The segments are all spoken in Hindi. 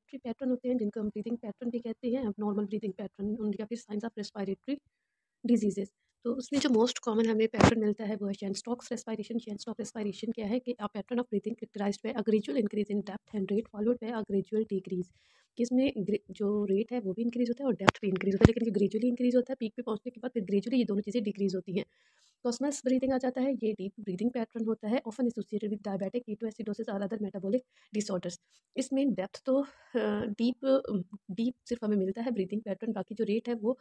रेस्पिरेटरी पैटर्न होते हैं जिनको हम ब्रीदिंग पैटर्न भी कहते हैं, नॉर्मल ब्रीदिंग पैटर्न या फिर साइंस ऑफ रेस्पिरेटरी डिजीजेस। तो उसमें जो मोस्ट कॉमन हमें पैटर्न मिलता है वो है Cheyne Stokes respiration. Cheyne Stokes respiration क्या है कि a pattern of breathing characterised by a gradual increase in depth and rate followed by a gradual decrease. कि इसमें जो रेट है वो भी इंक्रीज होता है और डेप्थ भी इंक्रीज होता है, लेकिन जो ग्रेजुअली इंक्रीज होता है पीक पे पहुंचने के बाद फिर ग्रेजुअली ये दोनों चीज़ें डिक्रीज होती हैं। कॉस्मस ब्रीथिंग आ जाता है, ये डीप ब्रीथिंग पैटर्न होता है, often associated with diabetic ketoacidosis और अदर मेटाबॉलिक डिसऑर्डर्स। इसमें डेप्थ तो डीप डीप सिर्फ हमें मिलता है ब्रीथिंग पैटर्न, बाकी जो रेट है वो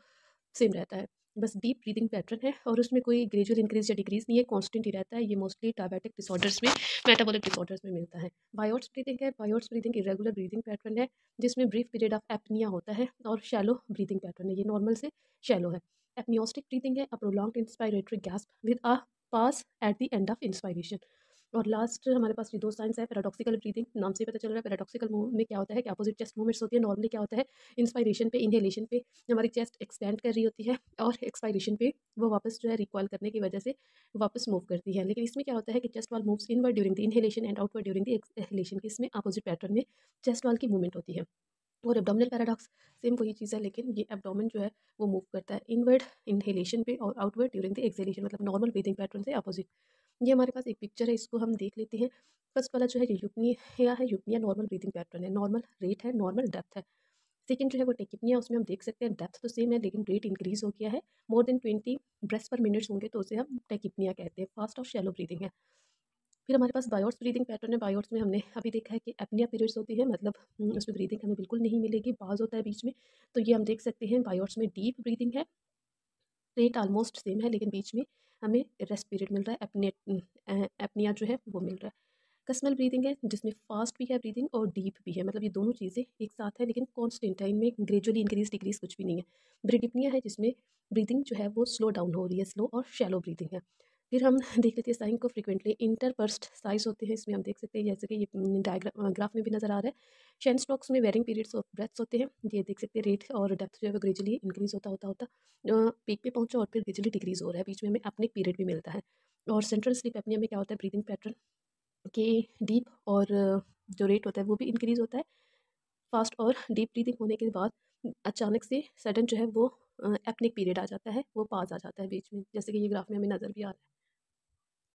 सेम रहता है। बस डीप ब्रीथिंग पैटर्न है और उसमें कोई ग्रेजुअल इंक्रीज या डिक्रीज नहीं है, कांस्टेंट ही रहता है। ये मोस्टली डायबिटिक डिसऑर्डर्स में, मेटाबॉलिक डिसऑर्डर्स में मिलता है। बायोट्स ब्रीथिंग है, बायोट्स ब्रीथिंग इरेगुलर ब्रीथिंग पैटर्न है जिसमें ब्रीफ पीरियड ऑफ एपनिया होता है और शैलो ब्रीथिंग पैटर्न है, ये नॉर्मल से शैलो है। एपनियोस्टिक ब्रीथिंग है, a prolonged inspiratory gasp with a pause at the end of inspiration. और लास्ट हमारे पास ये दो साइंस है, पैराडॉक्सिकल ब्रीथिंग, नाम से पता चल रहा है पैराडॉक्सिकल में क्या होता है कि अपोजिट चेस्ट मूवमेंट्स होती है। नॉर्मली क्या होता है, इंस्पायरेशन पे इनहेलेशन पे हमारी चेस्ट एक्सपेंड कर रही होती है और एक्सपायरेशन पे वो वापस जो है रिकॉइल करने की वजह से वापस मूव करती है। लेकिन इसमें क्या होता है कि chest wall moves inward during the inhalation and outward during the exhalation, की इसमें अपोजिट पैटर्न में चेस्ट वॉल की मूवमेंट होती है। और एब्डोमिनल पैराडॉक्स सेम वही चीज़ है, लेकिन ये एब्डोमेन जो है वो मूव करता है इनवर्ड इनहेलेशन पे और आउटवर्ड ड्यूरिंग द एक्सहेलेशन, मतलब नॉर्मल ब्रीथिंग पैटर्न से अपोजिट। ये हमारे पास एक पिक्चर है, इसको हम देख लेते हैं। फर्स्ट वाला जो है ये यूपनिया है, यूपनिया नॉर्मल ब्रीथिंग पैटर्न है, नॉर्मल रेट है, नॉर्मल डेप्थ है। सेकंड जो है वो टेकिपनिया, उसमें हम देख सकते हैं डेप्थ तो सेम है लेकिन रेट इंक्रीज हो गया है, मोर देन 20 ब्रेथ्स पर मिनट्स होंगे तो उसे हम टेकिपनिया कहते हैं, फास्ट और शैलो ब्रीथिंग है। फिर हमारे पास बायोट्स ब्रीदिंग पैटर्न है। बायोट्स में हमने अभी देखा है कि एपनिया पीरियड्स होती है, मतलब उसमें ब्रीदिंग हमें बिल्कुल नहीं मिलेगी, पॉज होता है बीच में। तो ये हम देख सकते हैं बायोट्स में डीप ब्रीदिंग है, रेट ऑलमोस्ट सेम है लेकिन बीच में हमें रेस्ट पीरियड मिल रहा है, एपनिया जो है वो मिल रहा है। कसमल ब्रीदिंग है जिसमें फास्ट भी है ब्रीदिंग और डीप भी है, मतलब ये दोनों चीज़ें एक साथ है लेकिन कॉन्स्टेंट है, इनमें ग्रेजुअली इंक्रीज डिक्रीज कुछ भी नहीं है। ब्रीडिपनिया है जिसमें ब्रीदिंग जो है वो स्लो डाउन हो रही है, स्लो और शैलो ब्रीदिंग है। फिर हम देख लेते हैं साइन को, फ्रिक्वेंटली इंटरबर्स्ट साइज होते हैं, इसमें हम देख सकते हैं जैसे कि ये डायग्राम ग्राफ में भी नजर आ रहा है। शेन स्टॉक्स में वेरिंग पीरियड्स ऑफ ब्रेथ्स होते हैं, ये देख सकते हैं रेट और डेप्थ जो है वो ग्रेजुअली इंक्रीज होता होता होता पीक पे पहुंचा और फिर ग्रेजुअली डिक्रीज हो रहा है, बीच में हमें अपने पीरियड भी मिलता है। और सेंट्रल स्लीप एपनिया में क्या होता है, ब्रीदिंग पैटर्न के डीप और जो रेट होता है वो भी इंक्रीज़ होता है। फास्ट और डीप ब्रीथिंग होने के बाद अचानक से सडन जो है वो एपनिक पीरियड आ जाता है, वो पॉज़ आ जाता है बीच में, जैसे कि ये ग्राफ में हमें नज़र भी आ रहा है।